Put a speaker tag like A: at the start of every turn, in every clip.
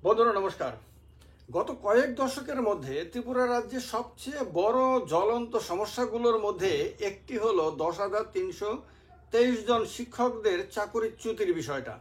A: বন্ধুরা নমস্কার। গত কয়েক দশকের মধ্যে ত্রিপুরা রাজ্যের সবচেয়ে বড় জ্বলন্ত সমস্যাগুলোর মধ্যে একটি হলো 10,323 জন শিক্ষকদের চাকরিচ্যুতির বিষয়টা।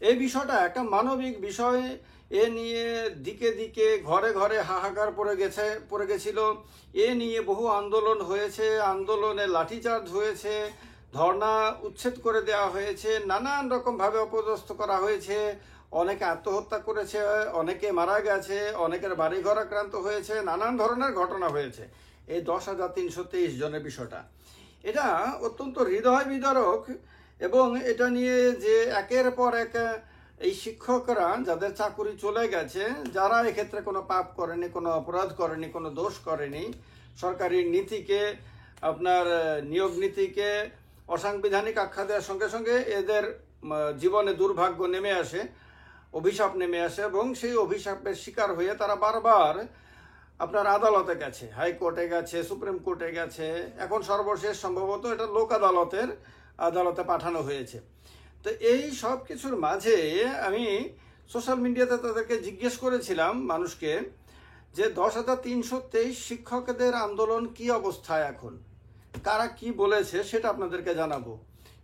A: এই বিষয়টা একটা মানবিক বিষয়। এ নিয়ে দিকে দিকে ঘরে ঘরে হাহাকার পড়ে গেছিল। এ নিয়ে বহু আন্দোলন হয়েছে, আন্দোলনে লাঠিচার্জ হয়েছে, ধর্ণা উচ্ছেদ করে দেওয়া হয়েছে, নানান রকমভাবে অপদস্থ করা হয়েছে। অনেকে আত্মহত্যা করেছে, অনেকে মারা গেছে, অনেকের বাড়িঘর আক্রান্ত হয়েছে, নানান ধরনের ঘটনা হয়েছে। এই 10,323 জনের বিষয়টা এটা অত্যন্ত হৃদয় বিদারক। এবং এটা নিয়ে যে একের পর এক এই শিক্ষকরা যাদের চাকরি চলে গেছে, যারা এক্ষেত্রে কোনো পাপ করেনি, কোনো অপরাধ করেনি, কোনো দোষ করেনি, সরকারি নীতিকে, আপনার নিয়োগ নীতিকে অসাংবিধানিক আখ্যা দেওয়ার সঙ্গে সঙ্গে এদের জীবনে দুর্ভাগ্য নেমে আসে, অভিশাপ নেমে আসে, এবং সেই অভিশাপের শিকার হয়ে তারা বারবার আপনার আদালতে গেছে, হাইকোর্টে গেছে, সুপ্রিম কোর্টে গেছে, এখন সর্বশেষ সম্ভবত এটা লোক আদালতে পাঠানো হয়েছে। তো এই সব কিছুর মাঝে আমি সোশ্যাল মিডিয়াতে তাদেরকে জিজ্ঞেস করেছিলাম মানুষকে যে 10,323 শিক্ষকদের আন্দোলন কি অবস্থায় এখন, কারা কি বলেছে সেটা আপনাদেরকে জানাবো।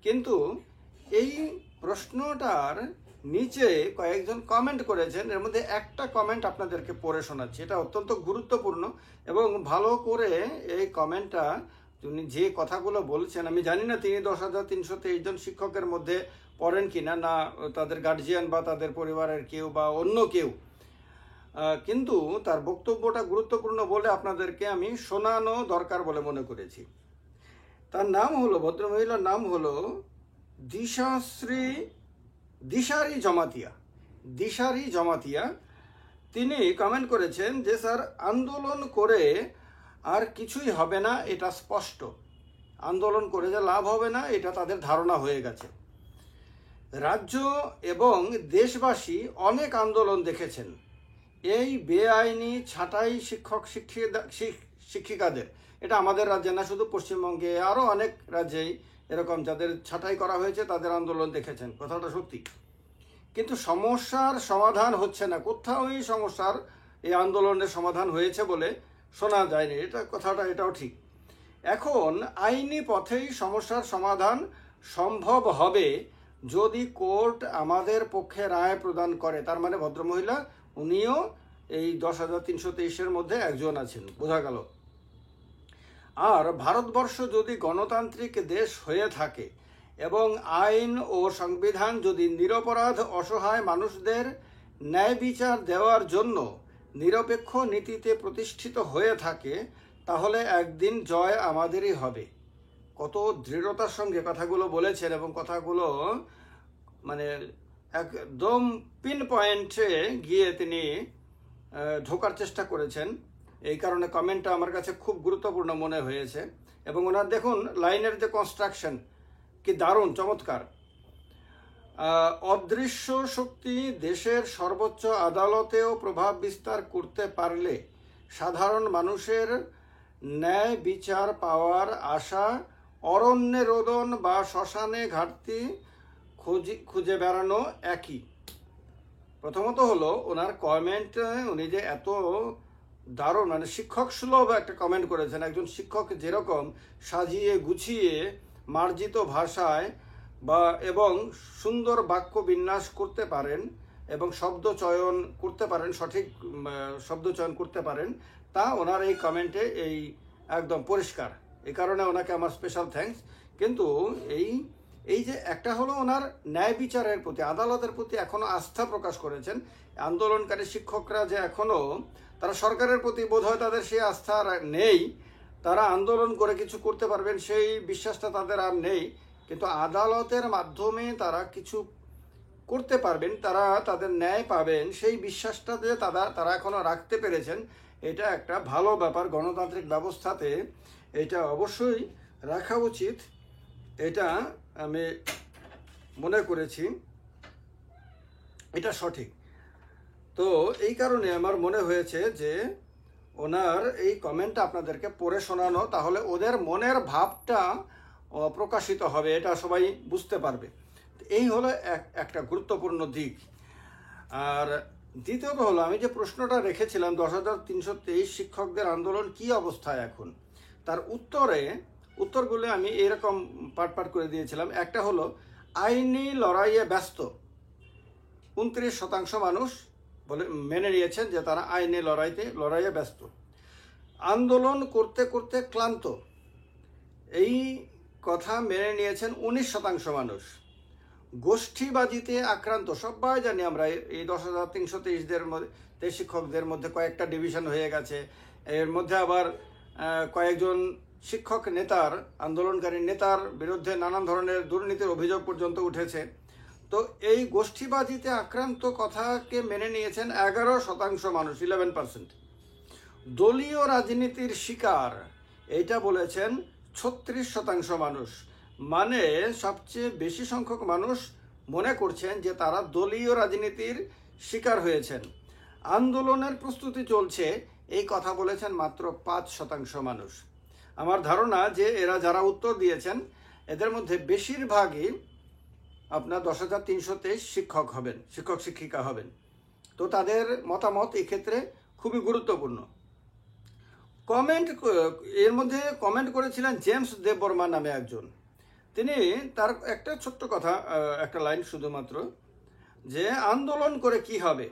A: কিন্তু এই প্রশ্নটার নিচে কয়েকজন কমেন্ট করেছেন, এর মধ্যে একটা কমেন্ট আপনাদেরকে পড়ে শোনাচ্ছি। এটা অত্যন্ত গুরুত্বপূর্ণ এবং ভালো করে এই কমেন্টটা, তিনি যে কথাগুলো বলছেন, আমি জানি না তিনি 10,323 জন শিক্ষকের মধ্যে পড়েন কিনা, না তাদের গার্জিয়ান বা তাদের পরিবারের কেউ বা অন্য কেউ, কিন্তু তার বক্তব্যটা গুরুত্বপূর্ণ বলে আপনাদেরকে আমি শোনানো দরকার বলে মনে করেছি। তার নাম হলো, ভদ্রমহিলার নাম হলো দিশারি জমাতিয়া। তিনি কমেন্ট করেছেন যে স্যার, আন্দোলন করে আর কিছুই হবে না, এটা স্পষ্ট। আন্দোলন করে যে লাভ হবে না, এটা তাদের ধারণা হয়ে গেছে। রাজ্য এবং দেশবাসী অনেক আন্দোলন দেখেছেন। এই বেআইনি ছাঁটাই শিক্ষিকাদের, এটা আমাদের রাজ্যে না, শুধু পশ্চিমবঙ্গে, আরও অনেক রাজ্যেই এরকম যাদের ছাঁটাই করা হয়েছে তাদের আন্দোলন দেখেছেন, কথাটা সত্যি। কিন্তু সমস্যার সমাধান হচ্ছে না, কোথাও এই সমস্যার, এই আন্দোলনের সমাধান হয়েছে বলে শোনা যায়নি, এটাও ঠিক। এখন আইনি পথেই সমস্যার সমাধান সম্ভব হবে যদি কোর্ট আমাদের পক্ষে রায় প্রদান করে। তার মানে ভদ্রমহিলা উনিও এই 10,323-এর মধ্যে একজন আছেন, বোঝা গেল। আর ভারতবর্ষ যদি গণতান্ত্রিক দেশ হয়ে থাকে এবং আইন ও সংবিধান যদি নিরপরাধ অসহায় মানুষদের ন্যায় বিচার দেওয়ার জন্য নিরপেক্ষ নীতিতে প্রতিষ্ঠিত হয়ে থাকে, তাহলে একদিন জয় আমাদেরই হবে। কত দৃঢ়তার সঙ্গে কথাগুলো বলেছেন এবং কথাগুলো মানে একদম পিন পয়েন্টে গিয়ে তিনি ঢোকার চেষ্টা করেছেন। এই কারণে কমেন্টটা আমার কাছে খুব গুরুত্বপূর্ণ মনে হয়েছে। এবং ওনার দেখুন লাইনের যে কনস্ট্রাকশন, কি দারুণ, চমৎকার। অদৃশ্য শক্তি দেশের সর্বোচ্চ আদালতেও প্রভাব বিস্তার করতে পারলে সাধারণ মানুষের ন্যায় বিচার পাওয়ার আশা অরণ্যে রোদন বা শ্মশানে ঘাটতি খুঁজে বেড়ানো একই। প্রথমত হলো ওনার কমেন্ট, উনি যে এত দারুণ, মানে শিক্ষক সুলভ একটা কমেন্ট করেছেন। একজন শিক্ষক যেরকম সাজিয়ে গুছিয়ে মার্জিত ভাষায় এবং সুন্দর বাক্য বিন্যাস করতে পারেন এবং শব্দ চয়ন করতে পারেন, সঠিক শব্দ চয়ন করতে পারেন, তা ওনার এই কমেন্টে এই একদম পরিষ্কার। এই কারণে ওনাকে আমার স্পেশাল থ্যাঙ্কস। কিন্তু এই যে একটা হলো ওনার ন্যায় বিচারের প্রতি, আদালতের প্রতি এখনো আস্থা প্রকাশ করেছেন। আন্দোলনকারী শিক্ষকরা যে এখনো, তারা সরকারের প্রতি বোধহয় তাদের সেই আস্থা নেই, তারা আন্দোলন করে কিছু করতে পারবেন সেই বিশ্বাসটা তাদের আর নেই। কিন্তু আদালতের মাধ্যমে তারা কিছু করতে পারবেন, তারা তাদের ন্যায় পাবেন, সেই বিশ্বাসটা যে তারা এখনো রাখতে পেরেছেন, এটা একটা ভালো ব্যাপার। গণতান্ত্রিক ব্যবস্থাতে এটা অবশ্যই রাখা উচিত, এটা আমি মনে করেছি, এটা সঠিক। তো এই কারণে আমার মনে হয়েছে যে ওনার এই কমেন্টটা আপনাদেরকে পড়ে শোনানো, তাহলে ওদের মনের ভাবটা প্রকাশিত হবে, এটা সবাই বুঝতে পারবে। এই হলো একটা গুরুত্বপূর্ণ দিক। আর দ্বিতীয়ত হলো, আমি যে প্রশ্নটা রেখেছিলাম 10,323 শিক্ষকদের আন্দোলন কি অবস্থায় এখন, তার উত্তরগুলো আমি এরকম পাট করে দিয়েছিলাম। একটা হলো আইনি লড়াইয়ে ব্যস্ত, 29% মানুষ বলে মেনে নিয়েছেন যে তারা আইনি লড়াইয়ে ব্যস্ত। আন্দোলন করতে করতে ক্লান্ত, এই কথা মেনে নিয়েছেন 19% মানুষ। গোষ্ঠীবাজিতে আক্রান্ত, সবাই জানি আমরা এই 10,323 মধ্যে শিক্ষকদের মধ্যে কয়েকটা ডিভিশন হয়ে গেছে। এর মধ্যে আবার কয়েকজন শিক্ষক নেতার, আন্দোলনকারী নেতার বিরুদ্ধে নানান ধরনের দুর্নীতির অভিযোগ পর্যন্ত উঠেছে। তো এই গোষ্ঠীবাজিতে আক্রান্ত কথাকে মেনে নিয়েছেন 11% মানুষ, 11%। দলীয় রাজনীতির শিকার, এইটা বলেছেন 36% মানুষ। মানে সবচেয়ে বেশি সংখ্যক মানুষ মনে করছেন যে তারা দলীয় রাজনীতির শিকার হয়েছেন। আন্দোলনের প্রস্তুতি চলছে, এই কথা বলেছেন মাত্র 5% মানুষ। আমার ধারণা যে এরা যারা উত্তর দিয়েছেন এদের মধ্যে বেশিরভাগই আপনার 10,323 শিক্ষক শিক্ষিকা হবেন। তো তাদের মতামত এক্ষেত্রে খুবই গুরুত্বপূর্ণ। এর মধ্যে কমেন্ট করেছিলেন জেমস দেববর্মা নামে একজন। তিনি তার একটা ছোট্ট কথা, একটা লাইন শুধুমাত্র, যে আন্দোলন করে কি হবে,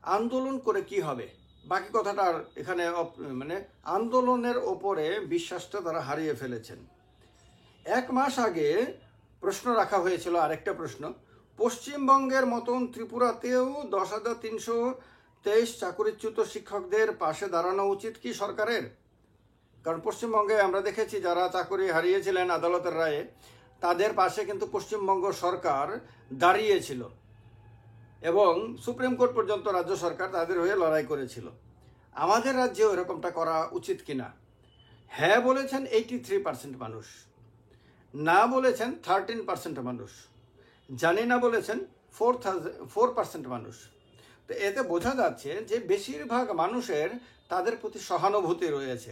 A: আন্দোলন করে কি হবে, বাকি কথাটা এখানে মানে আন্দোলনের ওপরে বিশ্বাসটা তারা হারিয়ে ফেলেছেন। 1 মাস আগে প্রশ্ন রাখা হয়েছিল, আরেকটা প্রশ্ন, পশ্চিমবঙ্গের মতন ত্রিপুরাতেও 10,323 চাকরিচ্যুত শিক্ষকদের পাশে দাঁড়ানো উচিত কি সরকারের? কারণ পশ্চিমবঙ্গে আমরা দেখেছি যারা চাকরি হারিয়েছিলেন আদালতের রায়ে, তাদের পাশে কিন্তু পশ্চিমবঙ্গ সরকার দাঁড়িয়েছিল এবং সুপ্রিম কোর্ট পর্যন্ত রাজ্য সরকার তাদের হয়ে লড়াই করেছিল। আমাদের রাজ্যেও এরকমটা করা উচিত কিনা? হ্যাঁ বলেছেন 83% মানুষ, না বলেছেন 13% মানুষ, জানি না বলেছেন 4% মানুষ। তো এতে বোঝা যাচ্ছে যে বেশিরভাগ মানুষের তাদের প্রতি সহানুভূতি রয়েছে,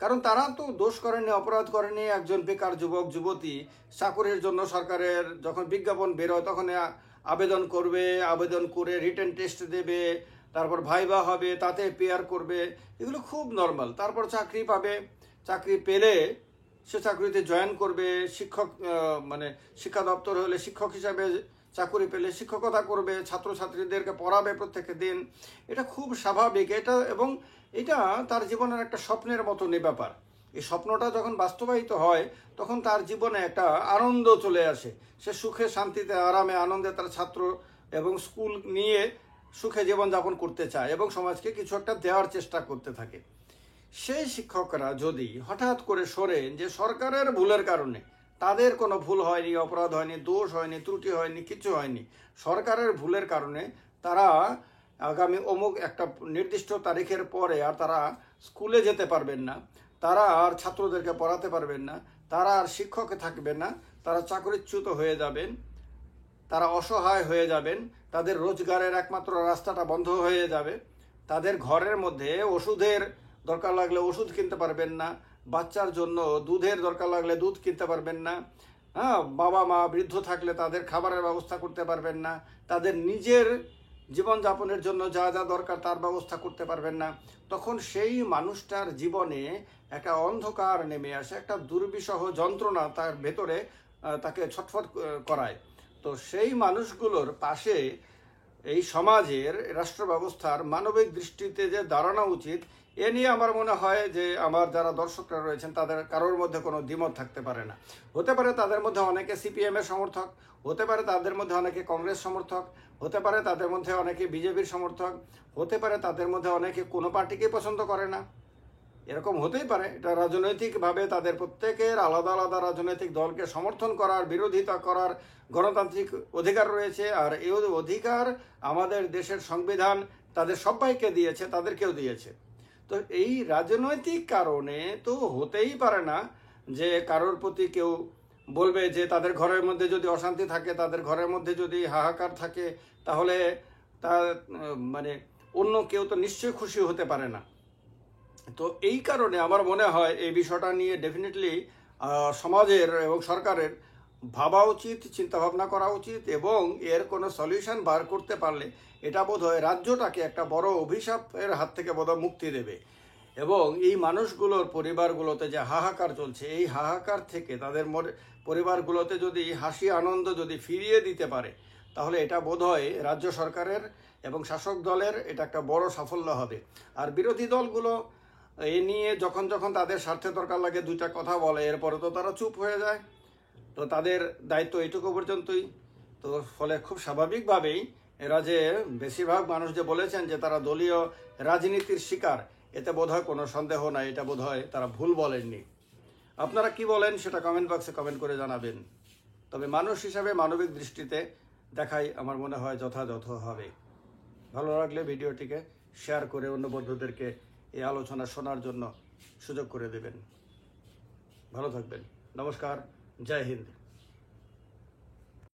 A: কারণ তারা তো দোষ করেনি, অপরাধ করেনি। একজন বেকার যুবক যুবতী চাকরির জন্য সরকারের যখন বিজ্ঞাপন বেরোয় তখন আবেদন করবে, আবেদন করে রিটেন টেস্ট দেবে, তারপর ভাইবা হবে, তাতে পেয়ার করবে, এগুলো খুব নর্মাল। তারপর চাকরি পাবে, চাকরি পেলে সে চাকরিতে জয়েন করবে, মানে শিক্ষা দপ্তর হলে শিক্ষক হিসাবে চাকরি পেলে শিক্ষকতা করবে, ছাত্রছাত্রীদেরকে পড়াবে প্রত্যেক দিন। এটা খুব স্বাভাবিক, এবং এটা তার জীবনের একটা স্বপ্নের মতনই ব্যাপার। এই স্বপ্নটা যখন বাস্তবায়িত হয় তখন তার জীবনে একটা আনন্দ চলে আসে, সে সুখে শান্তিতে আরামে আনন্দে তার ছাত্র এবং স্কুল নিয়ে সুখে জীবনযাপন করতে চায় এবং সমাজকে কিছু একটা দেওয়ার চেষ্টা করতে থাকে। সেই শিক্ষকরা যদি হঠাৎ করে সরেন যে সরকারের ভুলের কারণে, তাদের কোনো ভুল হয়নি, অপরাধ হয়নি, দোষ হয়নি, ত্রুটি হয়নি, কিছু হয়নি, সরকারের ভুলের কারণে তারা আগামী অমুক একটা নির্দিষ্ট তারিখের পরে আর তারা স্কুলে যেতে পারবেন না, তারা আর ছাত্রদেরকে পড়াতে পারবেন না, তারা আর শিক্ষক থাকবেন না, তারা চাকরিচ্যুত হয়ে যাবেন, তারা অসহায় হয়ে যাবেন, তাদের রোজগারের একমাত্র রাস্তাটা বন্ধ হয়ে যাবে, তাদের ঘরের মধ্যে ওষুধের দরকার লাগলে ওষুধ কিনতে পারবেন না, বাচ্চার জন্য দুধের দরকার লাগলে দুধ কিনতে পারবেন না, বাবা মা বৃদ্ধ থাকলে তাদের খাবারের ব্যবস্থা করতে পারবেন না, তাদের নিজের জীবনযাপনের জন্য যা যা দরকার তার ব্যবস্থা করতে পারবেন না। তখন সেই মানুষটার জীবনে একটা অন্ধকার নেমে আসে, একটা দুর্বিষহ যন্ত্রণা তার ভেতরে তাকে ছটফট করায়। তো সেই মানুষগুলোর পাশে এই সমাজের, রাষ্ট্র ব্যবস্থার মানবিক দৃষ্টিতে যে দাঁড়ানো উচিত, এ নিয়ে আমার মনে হয় যে আমার যারা দর্শকরা রয়েছেন তাদের কারোর মধ্যে কোনো দ্বিমত থাকতে পারে না। হতে পারে তাদের মধ্যে অনেকে সিপিএমের সমর্থক, হতে পারে তাদের মধ্যে অনেকে কংগ্রেস সমর্থক, হতে পারে তাদের মধ্যে অনেকে বিজেপির সমর্থক, হতে পারে তাদের মধ্যে অনেকে কোনো পার্টিকে পছন্দ করে না, এরকম হতেই পারে। এটা রাজনৈতিকভাবে তাদের প্রত্যেকের আলাদা আলাদা রাজনৈতিক দলকে সমর্থন করার, বিরোধিতা করার গণতান্ত্রিক অধিকার রয়েছে। আর এই অধিকার আমাদের দেশের সংবিধান তাদের সবাইকে দিয়েছে, তাদেরকেও দিয়েছে। তো এই রাজনৈতিক কারণে তো হতেই পারে না যে কারোর প্রতি কেউ বলবে যে তাদের ঘরের মধ্যে যদি অশান্তি থাকে, তাদের ঘরের মধ্যে যদি হাহাকার থাকে, তাহলে তার মানে অন্য কেউ তো নিশ্চয়ই খুশি হতে পারে না। তো এই কারণে আমার মনে হয় এই বিষয়টা নিয়ে ডেফিনেটলি সমাজের এবং সরকারের ভাবা উচিত, চিন্তাভাবনা করা উচিত, এবং এর কোনো সলিউশন বার করতে পারলে এটা বোধহয় রাজ্যটাকে একটা বড় অভিশাপের হাত থেকে বোধহয় মুক্তি দেবে। এবং এই মানুষগুলোর পরিবারগুলোতে যে হাহাকার চলছে, এই হাহাকার থেকে তাদের পরিবারগুলোতে যদি হাসি আনন্দ যদি ফিরিয়ে দিতে পারে, তাহলে এটা বোধহয় রাজ্য সরকারের এবং শাসক দলের এটা একটা বড় সাফল্য হবে। আর বিরোধী দলগুলো এ নিয়ে যখন যখন তাদের স্বার্থে দরকার লাগে দুইটা কথা বলে, এরপরে তো তারা চুপ হয়ে যায়। তো তাদের দায়িত্ব এইটুকু পর্যন্তই। তো ফলে খুব স্বাভাবিকভাবেই এরা যে বেশিরভাগ মানুষ যে বলেছেন যে তারা দলীয় রাজনীতির শিকার, এতে বোধহয় কোনো সন্দেহ নাই, এটা বোধহয় তারা ভুল বলেননি। আপনারা কি বলেন সেটা কমেন্ট বক্সে কমেন্ট করে জানাবেন। তবে মানুষ হিসাবে মানবিক দৃষ্টিতে দেখাই আমার মনে হয় যথাযথ হবে। ভালো লাগলে ভিডিওটিকে শেয়ার করে অন্য বন্ধুদেরকে এই আলোচনা শোনার জন্য সুযোগ করে দেবেন। ভালো থাকবেন। নমস্কার। জয় হিন্দ।